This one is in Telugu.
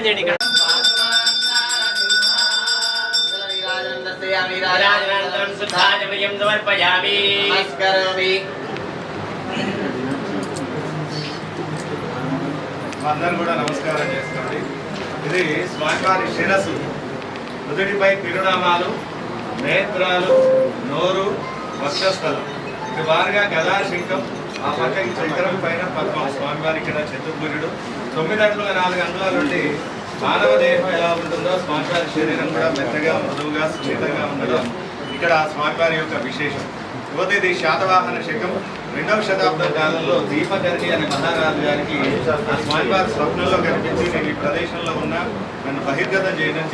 చేయండి ఇక్కడ. అందరూ కూడా నమస్కారం చేసుకోండి. ఇది స్వామివారి శిరస్సు, నుదుటిపై తిరునామాలు, నేత్రాలు, నోరు, వక్షస్థలం, ఇది వారుగా గదా శంఖం, ఆ పక్కకి చక్రం, పైన పద్మం. స్వామివారి ఇక్కడ చతుర్భుజుడు. 9 అడుగుల 4 అంగుళాల నుండి మానవ దేహం ఎలా ఉంటుందో స్వామివారి శరీరం కూడా మెత్తగా, మృదువుగా, సున్నితంగా ఉండడం ఇక్కడ స్వామివారి యొక్క విశేషం. పోతే ఇది శాతవాహన శకం. 2వ శతాబ్దం కాలంలో దీపకర్ణి అనే మహారాజు గారికి ఆ స్వామివారి స్వప్నంలో కనిపించి నేను ఈ ప్రదేశంలో ఉన్న నన్ను బహిర్గతం చేయడం